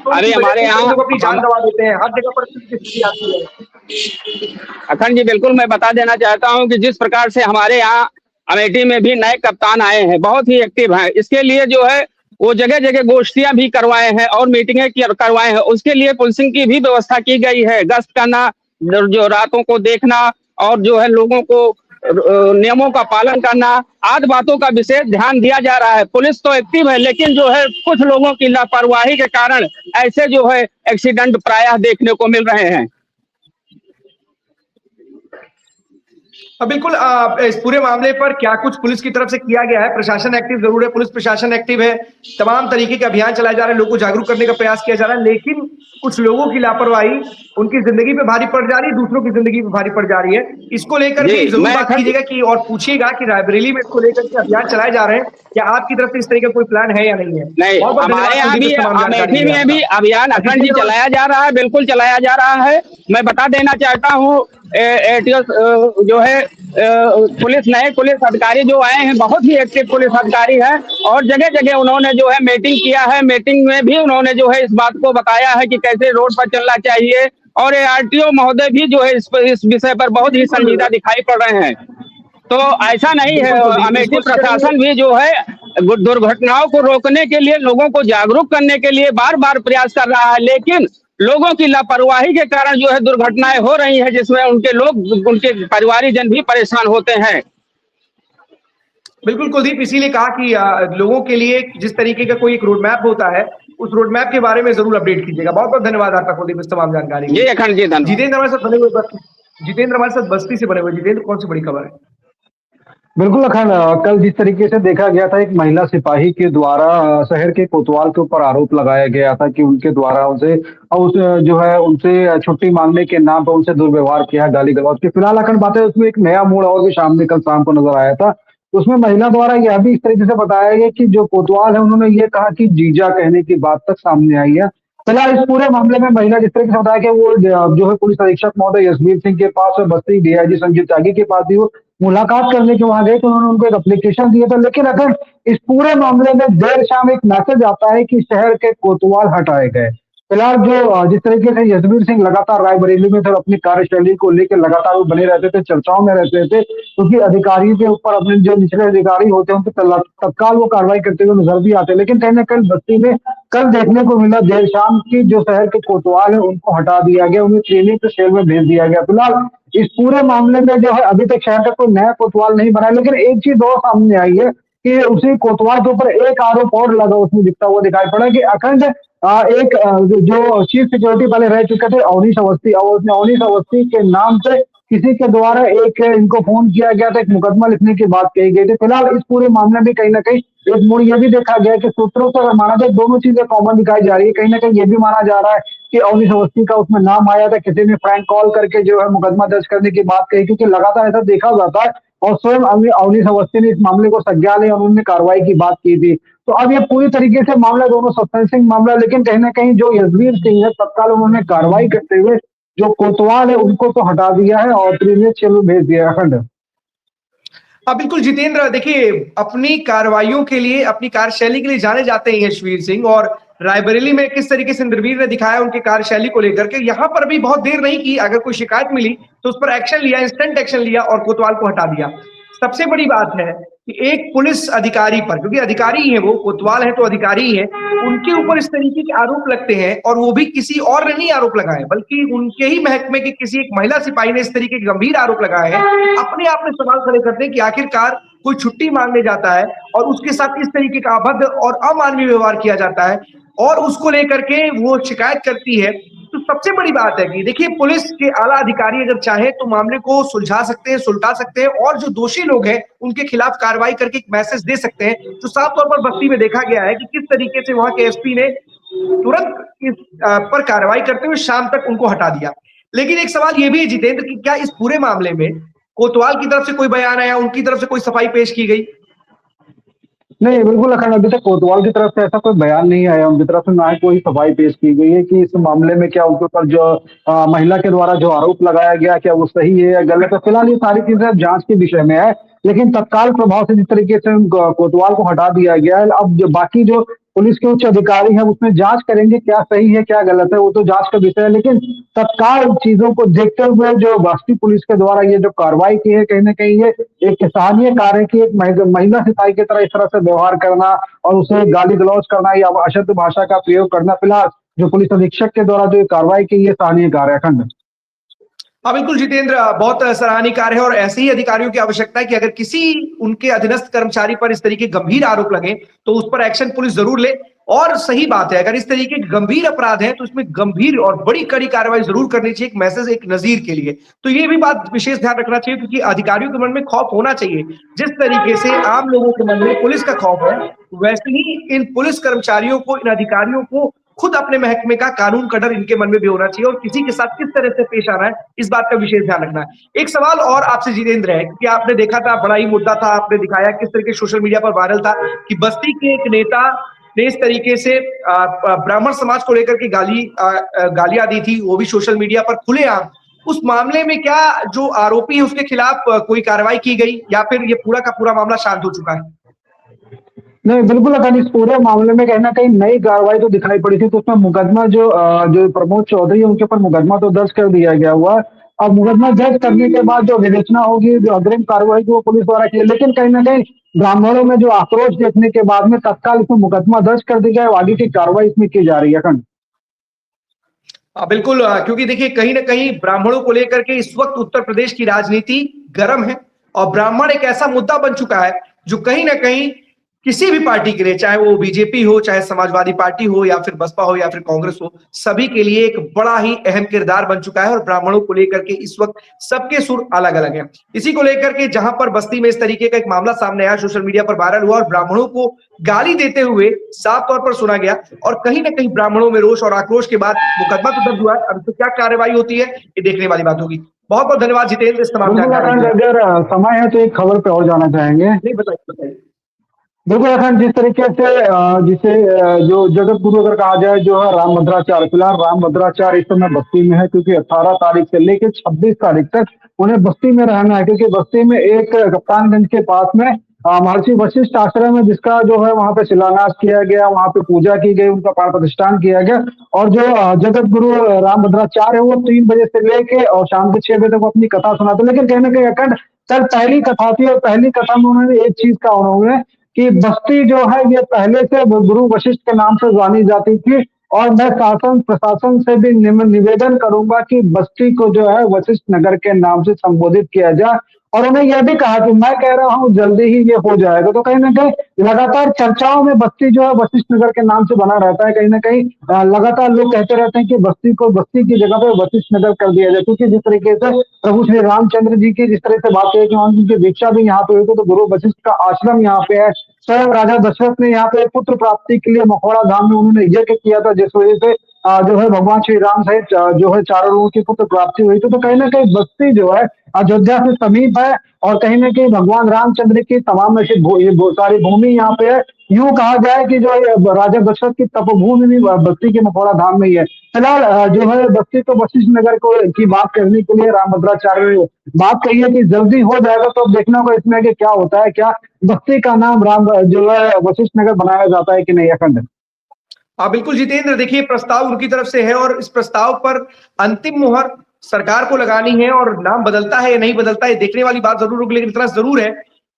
अरे हमारे यहाँ अपनी जान गंवा देते हैं, हर जगह पर स्थिति आती है। अखंड जी, बिल्कुल मैं बता देना चाहता हूँ कि जिस प्रकार से हमारे यहाँ अमेठी में भी नए कप्तान आए हैं, बहुत ही एक्टिव हैं, इसके लिए जो है वो जगह जगह गोष्ठियां भी करवाए हैं और मीटिंगें करवाए हैं। उसके लिए पुलिसिंग की भी व्यवस्था की गई है, गश्त करना, जो रातों को देखना और जो है लोगों को नियमों का पालन करना, आदि बातों का विशेष ध्यान दिया जा रहा है। पुलिस तो एक्टिव है, लेकिन जो है कुछ लोगों की लापरवाही के कारण ऐसे जो है एक्सीडेंट प्रायः देखने को मिल रहे हैं। बिल्कुल, इस पूरे मामले पर क्या कुछ पुलिस की तरफ से किया गया है? प्रशासन एक्टिव जरूर है, पुलिस प्रशासन एक्टिव है, तमाम तरीके के अभियान चलाए जा रहे हैं, लोगों को जागरूक करने का प्रयास किया जा रहा है, लेकिन कुछ लोगों की लापरवाही उनकी जिंदगी पे भारी पड़ जा रही है, दूसरों की जिंदगी पे भारी पड़ जा रही है। इसको लेकर भी जरूर बात कीजिएगा कि और पूछिएगा कि रायबरेली में इसको लेकर के अभियान चलाए जा रहे हैं, क्या आपकी तरफ से इस तरह का कोई प्लान है या नहीं है? नहीं, हमारे यहाँ भी अमेठी में भी अभियान अखंड ही चलाया जा रहा है, बिल्कुल चलाया जा रहा है। मैं बता देना चाहता हूँ, एटीएस जो है पुलिस नए पुलिस अधिकारी जो आए हैं, बहुत ही एक्टिव पुलिस अधिकारी है और जगह जगह उन्होंने जो है मीटिंग किया है। मीटिंग में भी उन्होंने जो है इस बात को बताया है कि कैसे रोड पर चलना चाहिए और आरटीओ महोदय भी जो है इस विषय पर बहुत ही संजीदा दिखाई पड़ रहे हैं। तो ऐसा नहीं है, अमेठी प्रशासन भी जो है दुर्घटनाओं को रोकने के लिए, लोगों को जागरूक करने के लिए बार बार प्रयास कर रहा है, लेकिन लोगों की लापरवाही के कारण जो है दुर्घटनाएं हो रही हैं, जिसमें उनके लोग, उनके परिवारीजन भी परेशान होते हैं। बिल्कुल कुलदीप, इसीलिए कहा कि लोगों के लिए जिस तरीके का कोई एक रोड मैप होता है, उस रोड मैप के बारे में जरूर अपडेट कीजिएगा। बहुत बहुत धन्यवाद आपका कुलदीप इस तमाम जानकारी जी अखंड जी, धन्यवाद। जितेंद्र हमारे साथ बने हुए, जितेंद्र हमारे साथ बस्ती से बने हुए। जितेंद्र, कौन सी बड़ी खबर है? बिल्कुल अखंड, कल जिस तरीके से देखा गया था, एक महिला सिपाही के द्वारा शहर के कोतवाल के ऊपर आरोप लगाया गया था कि उनके द्वारा उनसे छुट्टी मांगने के नाम पर उनसे दुर्व्यवहार किया, गाली गलौज की। फिलहाल अखंड बात है, उसमें एक नया मोड़ और भी सामने कल शाम को नजर आया था। उसमें महिला द्वारा यह भी इस तरीके से बताया गया कि जो कोतवाल है उन्होंने ये कहा कि जीजा कहने की बात तक सामने आई है। फिलहाल इस पूरे मामले में महिला जिस तरीके से बताया कि वो जो है पुलिस अधीक्षक महोदय यशवीर सिंह के पास और बस्ती डीआईजी संजीव त्यागी के पास भी वो मुलाकात करने के वहां गए, तो उन्होंने उनको एक एप्लीकेशन दिया था। लेकिन अगर इस पूरे मामले में देर शाम एक मैसेज आता है कि शहर के कोतवाल हटाए गए। फिलहाल जो जिस तरीके से यशवीर सिंह लगातार रायबरेली में अपनी कार्यशैली को लेकर लगातार वो बने रहते थे, चर्चाओं में रहते थे, क्योंकि अधिकारी के ऊपर अपने जो निचले अधिकारी होते हैं उन पर तत्काल वो कार्रवाई करते हुए नजर भी आते हैं। लेकिन कहीं ना कहीं बस्ती में कल देखने को मिला देर शाम की जो शहर के कोतवाल है उनको हटा दिया गया, उन्हें ट्रेनिंग के सेल में भेज दिया गया। फिलहाल इस पूरे मामले में जो है अभी तक शहर का कोई नया कोतवाल नहीं बना है, लेकिन एक चीज और सामने आई है कि उसी कोतवाल के ऊपर एक आरोप और लगा, उसमें दिखता हुआ दिखाई पड़ा कि अखंड एक जो चीफ सिक्योरिटी पहले रह चुके थे अवनीश अवस्थी, और अवनीश अवस्थी के नाम से किसी के द्वारा एक इनको फोन किया गया था, एक मुकदमा लिखने की बात कही गई थी। फिलहाल इस पूरे मामले में कहीं ना कहीं एक मोड़ यह भी देखा गया कि सूत्रों से अगर माना जाए दोनों चीजें कॉमन दिखाई जा रही है। कहीं ना कहीं ये भी माना जा रहा है कि अवनीश अवस्थी का उसमें नाम आया था, किसी ने फ्रैंक कॉल करके जो है मुकदमा दर्ज करने की बात कही, क्योंकि लगातार ऐसा देखा जाता है और स्वयं अवनीश अवस्थी ने इस मामले को संज्ञान लिया, उन्होंने कार्रवाई की बात की थी। तो अब ये पूरी तरीके से मामला दोनों सस्पेंसिंग मामला, लेकिन कहीं ना कहीं जो यशवीर सिंह है तत्काल उन्होंने कार्रवाई करते हुए जो कोतवाल है उनको तो हटा दिया है और ट्रेनिंग सेल में भेज दिया है। अखंड बिल्कुल जितेंद्र, देखिए अपनी कार्रवाइयों के लिए, अपनी कार्यशैली के लिए जाने जाते हैं यशवीर सिंह, और रायबरेली में किस तरीके से इंद्रवीर ने दिखाया उनकी कार्यशैली को लेकर के। यहाँ पर भी बहुत देर नहीं की, अगर कोई शिकायत मिली तो उस पर एक्शन लिया, इंस्टेंट एक्शन लिया और कोतवाल को हटा दिया। सबसे बड़ी बात है कि एक पुलिस अधिकारी पर, क्योंकि अधिकारी ही है वो, कोतवाल है तो अधिकारी ही है, उनके ऊपर इस तरीके के आरोप लगते हैं, और वो भी किसी और ने नहीं आरोप लगाए बल्कि उनके ही महकमे की किसी एक महिला सिपाही ने इस तरीके के गंभीर आरोप लगाए हैं। अपने आप में सवाल खड़े करते हैं कि आखिरकार कोई छुट्टी मांगने जाता है और उसके साथ इस तरीके का अभद्र और अमानवीय व्यवहार किया जाता है और उसको लेकर के वो शिकायत करती है। तो सबसे बड़ी बात है कि देखिए पुलिस के आला अधिकारी अगर चाहे तो मामले को सुलझा सकते हैं, सुलटा सकते हैं, और जो दोषी लोग हैं उनके खिलाफ कार्रवाई करके एक मैसेज दे सकते हैं। तो साफ तौर पर बस्ती में देखा गया है कि किस तरीके से वहां के एसपी ने तुरंत इस पर कार्रवाई करते हुए शाम तक उनको हटा दिया। लेकिन एक सवाल ये भी है जितेंद्र कि क्या इस पूरे मामले में कोतवाल की तरफ से कोई बयान आया, उनकी तरफ से कोई सफाई पेश की गई? नहीं, बिल्कुल अखंड, अभी तक कोतवाल की तरफ से ऐसा कोई बयान नहीं आया, उनकी तरफ से ना ही कोई सफाई पेश की गई है कि इस मामले में क्या उनके ऊपर जो महिला के द्वारा जो आरोप लगाया गया क्या वो सही है या गलत है। फिलहाल ये सारी चीजें जांच के विषय में है, लेकिन तत्काल प्रभाव से जिस तरीके से कोतवाल को हटा दिया गया है, अब जो बाकी जो पुलिस के उच्च अधिकारी हैं उसमें जांच करेंगे क्या सही है क्या गलत है, वो तो जांच का विषय है। लेकिन तत्काल चीजों को देखते हुए जो बस्ती पुलिस के द्वारा ये जो कार्रवाई की है, कहीं ना कहीं ये एक सराहनीय कार्य की, एक महिला सिपाही की तरह इस तरह से व्यवहार करना और उसे गाली गलौज करना या अशुद्ध भाषा का प्रयोग करना, फिलहाल जो पुलिस अधीक्षक के द्वारा जो कार्रवाई की, ये सराहनीय कार्य है। खंड हाँ बिल्कुल जितेंद्र, बहुत सराहनीय कार्य है और ऐसे ही अधिकारियों की आवश्यकता है कि अगर किसी उनके अधीनस्थ कर्मचारी पर इस तरीके गंभीर आरोप लगे तो उस पर एक्शन पुलिस जरूर ले। और सही बात है, अगर इस तरीके के गंभीर अपराध हैं तो इसमें गंभीर और बड़ी कड़ी कार्रवाई जरूर करनी चाहिए, एक मैसेज, एक नजीर के लिए। तो ये भी बात विशेष ध्यान रखना चाहिए क्योंकि अधिकारियों के मन में खौफ होना चाहिए। जिस तरीके से आम लोगों के मन में पुलिस का खौफ है, वैसे ही इन पुलिस कर्मचारियों को, इन अधिकारियों को खुद अपने महकमे का, कानून का डर इनके मन में भी होना चाहिए और किसी के साथ किस तरह से पेश आना है इस बात का विशेष ध्यान रखना है। एक सवाल और आपसे जितेंद्र है कि आपने देखा था, बड़ा ही मुद्दा था, आपने दिखाया किस तरीके सोशल मीडिया पर वायरल था कि बस्ती के एक नेता ने इस तरीके से ब्राह्मण समाज को लेकर के गालियां दी थी, वो भी सोशल मीडिया पर खुलेआम। उस मामले में क्या जो आरोपी है उसके खिलाफ कोई कार्रवाई की गई या फिर ये पूरा का पूरा मामला शांत हो चुका है? नहीं, बिल्कुल। अगर इस पूरे मामले में कहीं ना कहीं नई कार्रवाई तो दिखाई पड़ी थी, तो उसमें मुकदमा जो प्रमोद चौधरी है उनके ऊपर मुकदमा तो दर्ज कर दिया गया हुआ। अब मुकदमा दर्ज करने के बाद जो विवेचना होगी, जो अग्रिम कार्रवाई की वो पुलिस द्वारा की, लेकिन कहीं ना कहीं ब्राह्मणों में जो आक्रोश देखने के बाद में तत्काल इसमें मुकदमा दर्ज कर दिया गया, आगे की कार्रवाई इसमें की जा रही है। खंड बिल्कुल, क्योंकि देखिए कहीं ना कहीं ब्राह्मणों को लेकर के इस वक्त उत्तर प्रदेश की राजनीति गर्म है और ब्राह्मण एक ऐसा मुद्दा बन चुका है जो कहीं ना कहीं किसी भी पार्टी के लिए, चाहे वो बीजेपी हो, चाहे समाजवादी पार्टी हो, या फिर बसपा हो, या फिर कांग्रेस हो, सभी के लिए एक बड़ा ही अहम किरदार बन चुका है। और ब्राह्मणों को लेकर के इस वक्त सबके सुर अलग अलग हैं। इसी को लेकर के जहां पर बस्ती में इस तरीके का एक मामला सामने आया, सोशल मीडिया पर वायरल हुआ और ब्राह्मणों को गाली देते हुए साफ तौर पर सुना गया और कहीं ना कहीं ब्राह्मणों में रोष और आक्रोश के बाद मुकदमा तो दर्ज हुआ है। अब तो क्या कार्रवाई होती है ये देखने वाली बात होगी। बहुत बहुत धन्यवाद जितेंद्र इस तमाम जानकारी के लिए। अगर समय है तो एक खबर पे और जाना चाहेंगे। नहीं, बताइए। बिल्कुल अखंड, जिस तरीके से जिसे जो जगत गुरु अगर कहा जाए जो है राम भद्राचार्य, फिलहाल राम भद्राचार्य इस समय बस्ती में है क्योंकि 18 तारीख से लेकर 26 तारीख तक उन्हें बस्ती में रहना है, क्योंकि बस्ती में एक कप्तानगंज के पास में महर्षि वशिष्ठ आश्रम है जिसका जो है वहां पे शिलान्यास किया गया, वहां पे पूजा की गई, उनका प्राण प्रतिष्ठान किया गया। और जो जगत गुरु राम भद्राचार्य है वो 3 बजे से लेके और शाम के 6 बजे तक वो अपनी कथा सुनाते। लेकिन कहीं ना कहीं अखंड कल पहली कथा थी और पहली कथा में उन्होंने एक चीज कहा उन्होंने कि बस्ती जो है ये पहले से गुरु वशिष्ठ के नाम से जानी जाती थी और मैं शासन प्रशासन से भी निवेदन करूंगा कि बस्ती को जो है वशिष्ठ नगर के नाम से संबोधित किया जाए। और उन्हें यह भी कहा कि मैं कह रहा हूं जल्दी ही ये हो जाएगा। तो कहीं ना कहीं लगातार चर्चाओं में बस्ती जो है वशिष्ठ नगर के नाम से बना रहता है। कहीं ना कहीं लगातार लोग कहते रहते हैं कि बस्ती को बस्ती की जगह पे वशिष्ठ नगर कर दिया जाए, क्योंकि जिस तरीके से प्रभु श्री रामचंद्र जी की जिस तरह से बात है कि उनकी दीक्षा भी यहाँ पे हुई थी, तो गुरु वशिष्ठ का आश्रम यहाँ पे है। स्वयं राजा दशरथ ने यहाँ पे पुत्र प्राप्ति के लिए मखौड़ा धाम में उन्होंने यज्ञ किया था, जिस वजह से जो है भगवान श्री राम सहित जो है चारों लोगों की पुत्र प्राप्ति हुई थी। तो कहीं ना कहीं बस्ती जो है अयोध्या से समीप है और कहीं ना कहीं भगवान रामचंद्र की तमाम ऐसी सारी भूमि यहाँ पे है। यूं कहा जाए कि जो राजा दशरथ की तपोभूमि भी बस्ती के मखौड़ा धाम में ही है। फिलहाल जो है बस्ती तो वशिष्ठ नगर को की बात करने के लिए राम भद्राचार्य ने बात कही है कि जल्दी हो जाएगा। तो अब देखना होगा इसमें कि क्या होता है, क्या बस्ती का नाम राम जो है वशिष्ठ नगर बनाया जाता है कि नहीं। अखंड हाँ बिल्कुल जितेंद्र, देखिए प्रस्ताव उनकी तरफ से है और इस प्रस्ताव पर अंतिम मुहर सरकार को लगानी है और नाम बदलता है या नहीं बदलता है देखने वाली बात जरूर होगी। लेकिन इतना जरूर है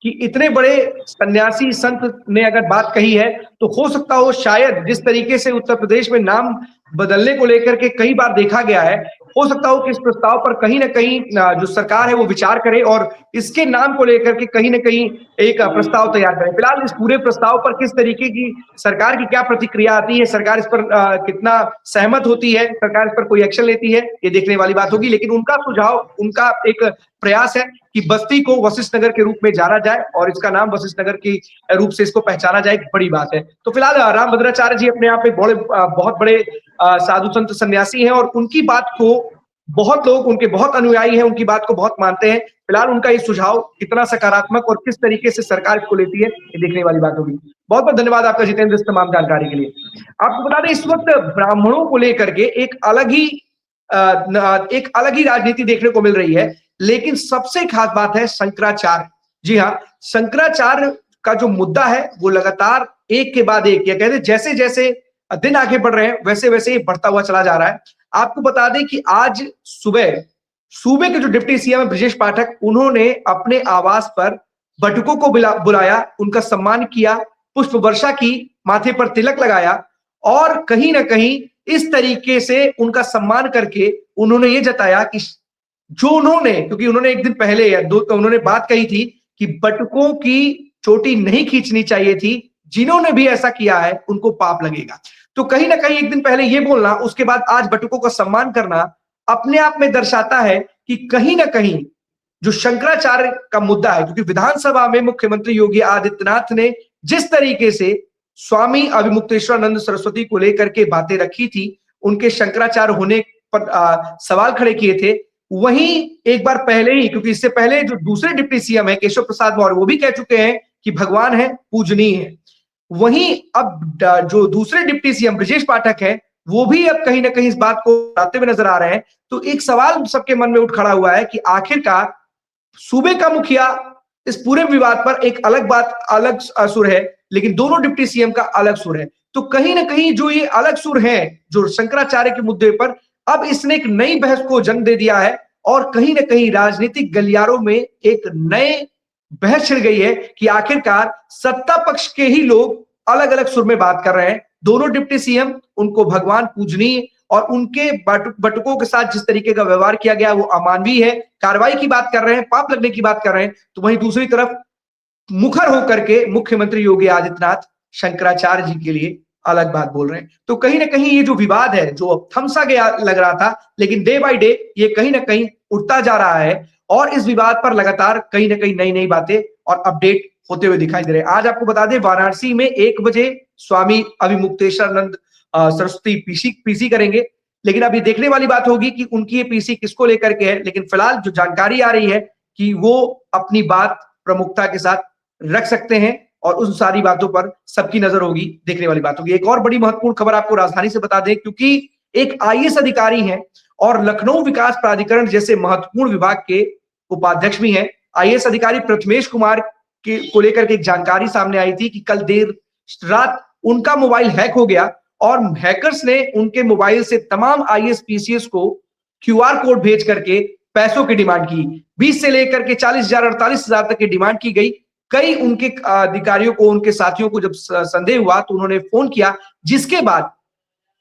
कि इतने बड़े सन्यासी संत ने अगर बात कही है तो हो सकता हो शायद जिस तरीके से उत्तर प्रदेश में नाम बदलने को लेकर के कई बार देखा गया है, हो सकता हो कि इस प्रस्ताव पर कहीं ना कहीं जो सरकार है वो विचार करे और इसके नाम को लेकर के कहीं ना कहीं एक प्रस्ताव तैयार करे। फिलहाल इस पूरे प्रस्ताव पर किस तरीके की सरकार की क्या प्रतिक्रिया आती है, सरकार इस पर कितना सहमत होती है, सरकार इस पर कोई एक्शन लेती है, ये देखने वाली बात होगी। लेकिन उनका सुझाव, उनका एक प्रयास है कि बस्ती को वशिष्ठ नगर के रूप में जाना जाए और इसका नाम वशिष्ठ नगर के रूप से इसको पहचाना जाए, एक बड़ी बात है। तो फिलहाल राम भद्राचार्य जी अपने आप में बहुत बड़े साधु संत सन्यासी हैं और उनकी बात को बहुत लोग, उनके बहुत अनुयायी हैं, उनकी बात को बहुत मानते हैं। फिलहाल उनका ये सुझाव कितना सकारात्मक और किस तरीके से सरकार इसको लेती है ये देखने वाली बात होगी। बहुत बहुत धन्यवाद आपका जितेंद्र इस तमाम जानकारी के लिए। आपको बता दें इस वक्त ब्राह्मणों को लेकर के एक अलग ही राजनीति देखने को मिल रही है। लेकिन सबसे खास बात है शंकराचार्य। जी हाँ, शंकराचार्य का जो मुद्दा है वो लगातार एक के बाद एक, या कहते जैसे जैसे दिन आगे बढ़ रहे हैं वैसे वैसे ये बढ़ता हुआ चला जा रहा है। आपको बता दें कि आज सुबह सूबे के जो डिप्टी सीएम है ब्रजेश पाठक, उन्होंने अपने आवास पर बटुकों को बुलाया, उनका सम्मान किया, पुष्प वर्षा की, माथे पर तिलक लगाया और कहीं ना कहीं इस तरीके से उनका सम्मान करके उन्होंने ये जताया कि जो उन्होंने, क्योंकि उन्होंने एक दिन पहले या उन्होंने बात कही थी कि बटुकों की चोटी नहीं खींचनी चाहिए थी, जिन्होंने भी ऐसा किया है उनको पाप लगेगा। तो कहीं ना कहीं एक दिन पहले ये बोलना, उसके बाद आज बटुकों का सम्मान करना अपने आप में दर्शाता है कि कहीं ना कहीं जो शंकराचार्य का मुद्दा है, क्योंकि विधानसभा में मुख्यमंत्री योगी आदित्यनाथ ने जिस तरीके से स्वामी अभिमुक्तेश्वरानंद सरस्वती को लेकर के बातें रखी थी, उनके शंकराचार्य होने पर सवाल खड़े किए थे, वहीं एक बार पहले ही, क्योंकि इससे पहले जो दूसरे डिप्टी सीएम है केशव प्रसाद मौर्य, वो भी कह चुके हैं कि भगवान है, पूजनीय है। वहीं अब जो दूसरे डिप्टी सीएम ब्रजेश पाठक है, वो भी अब कहीं ना कहीं इस बात को बताते हुए नजर आ रहे हैं। तो एक सवाल सबके मन में उठ खड़ा हुआ है कि आखिरकार सूबे का मुखिया इस पूरे विवाद पर एक अलग बात, अलग सुर है, लेकिन दोनों डिप्टी सीएम का अलग सुर है। तो कहीं ना कहीं जो ये अलग सुर है जो शंकराचार्य के मुद्दे पर, अब इसने एक नई बहस को जन्म दे दिया है और कहीं ना कहीं राजनीतिक गलियारों में एक नए बहस छिड़ गई है कि आखिरकार सत्ता पक्ष के ही लोग अलग अलग सुर में बात कर रहे हैं। दोनों डिप्टी सीएम उनको भगवान पूजनीय और उनके बटुकों के साथ जिस तरीके का व्यवहार किया गया वो अमानवीय है, कार्रवाई की बात कर रहे हैं, पाप लगने की बात कर रहे हैं। तो वहीं दूसरी तरफ मुखर होकर के मुख्यमंत्री योगी आदित्यनाथ शंकराचार्य जी के लिए अलग बात बोल रहे हैं। तो कहीं ना कहीं ये जो विवाद है जो अब थमसा गया लग रहा था, लेकिन डे बाय डे ये कहीं ना कहीं उठता जा रहा है और इस विवाद पर लगातार कहीं ना कहीं नई नई बातें और अपडेट होते हुए दिखाई दे रहे हैं। आज आपको बता दें वाराणसी में 1 बजे स्वामी अभिमुक्तेश्वरानंद सरस्वती पीसी करेंगे, लेकिन अभी देखने वाली बात होगी कि उनकी ये पीसी किसको लेकर के है। लेकिन फिलहाल जो जानकारी आ रही है कि वो अपनी बात प्रमुखता के साथ रख सकते हैं और उन सारी बातों पर सबकी नजर होगी, देखने वाली बात होगी। एक और बड़ी महत्वपूर्ण खबर आपको राजधानी से बता दें, क्योंकि एक आईएएस अधिकारी हैं और लखनऊ विकास प्राधिकरण जैसे महत्वपूर्ण विभाग के उपाध्यक्ष भी हैं। आईएएस अधिकारी प्रथमेश कुमार को लेकर के एक जानकारी सामने आई थी कि कल देर रात उनका मोबाइल हैक हो गया और हैकर्स ने उनके मोबाइल से तमाम आईएएस पीसीएस को क्यूआर कोड भेज करके पैसों की डिमांड की। 20 से लेकर के 40,000 48,000 तक की डिमांड की गई। कई उनके अधिकारियों को, उनके साथियों को जब संदेह हुआ तो उन्होंने फोन किया, जिसके बाद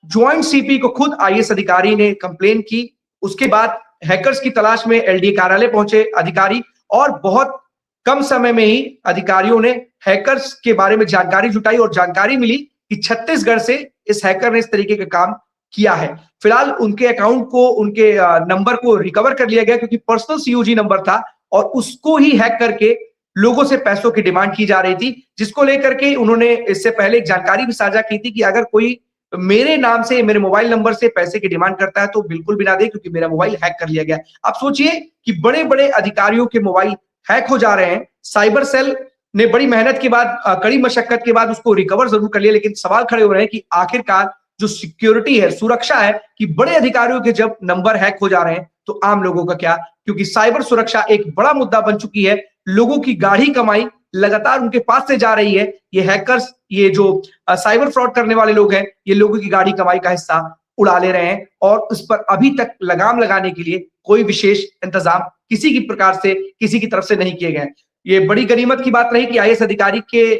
ज्वाइंट सीपी को खुद आईएएस अधिकारी ने कंप्लेन की। उसके बाद हैकर्स की तलाश में एलडीए कार्यालय पहुंचे अधिकारी और बहुत कम समय में ही अधिकारियों ने हैकर्स के बारे में जानकारी जुटाई और जानकारी मिली कि छत्तीसगढ़ से इस हैकर ने इस तरीके का काम किया है। फिलहाल उनके अकाउंट को, उनके नंबर को रिकवर कर लिया गया क्योंकि पर्सनल सीयूजी नंबर था और उसको ही हैक करके लोगों से पैसों की डिमांड की जा रही थी, जिसको लेकर के उन्होंने इससे पहले एक जानकारी भी साझा की थी कि अगर कोई मेरे नाम से, मेरे मोबाइल नंबर से पैसे की डिमांड करता है तो बिल्कुल भी ना दे क्योंकि मेरा मोबाइल हैक कर लिया गया। आप सोचिए कि बड़े बड़े अधिकारियों के मोबाइल हैक हो जा रहे हैं। साइबर सेल ने बड़ी मेहनत के बाद, कड़ी मशक्कत के बाद उसको रिकवर जरूर कर लिया, लेकिन सवाल खड़े हो रहे हैं कि आखिरकार जो सिक्योरिटी है, सुरक्षा है, कि बड़े अधिकारियों के जब नंबर हैक हो जा रहे हैं तो आम लोगों का क्या? क्योंकि साइबर सुरक्षा एक बड़ा मुद्दा बन चुकी है। लोगों की गाढ़ी कमाई लगातार उनके पास से जा रही है। ये हैकर्स, ये जो साइबर फ्रॉड करने वाले लोग हैं, ये लोगों की गाढ़ी कमाई का हिस्सा उड़ा ले रहे हैं और उस पर अभी तक लगाम लगाने के लिए कोई विशेष इंतजाम किसी की प्रकार से, किसी की तरफ से नहीं किए गए। ये बड़ी गनीमत की बात रही कि आईएएस अधिकारी के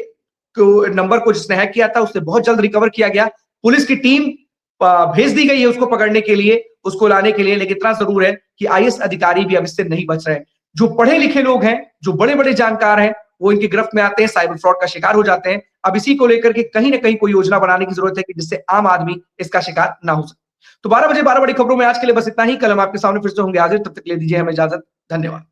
नंबर को जिसने हैक किया था उससे बहुत जल्द रिकवर किया गया। पुलिस की टीम भेज दी गई है उसको पकड़ने के लिए, उसको लाने के लिए, लेकिन इतना जरूर है कि आईएएस अधिकारी भी अब इससे नहीं बच रहे। जो पढ़े लिखे लोग हैं, जो बड़े बड़े जानकार हैं, वो इनकी गिरफ्त में आते हैं, साइबर फ्रॉड का शिकार हो जाते हैं। अब इसी को लेकर के कहीं ना कहीं कोई योजना बनाने की जरूरत है कि जिससे आम आदमी इसका शिकार ना हो सके। तो 12 बजे 12 बड़ी खबरों में आज के लिए बस इतना ही। कल हम आपके सामने फिर से होंगे हाजिर, तब तक ले दीजिए हमें इजाजत। धन्यवाद।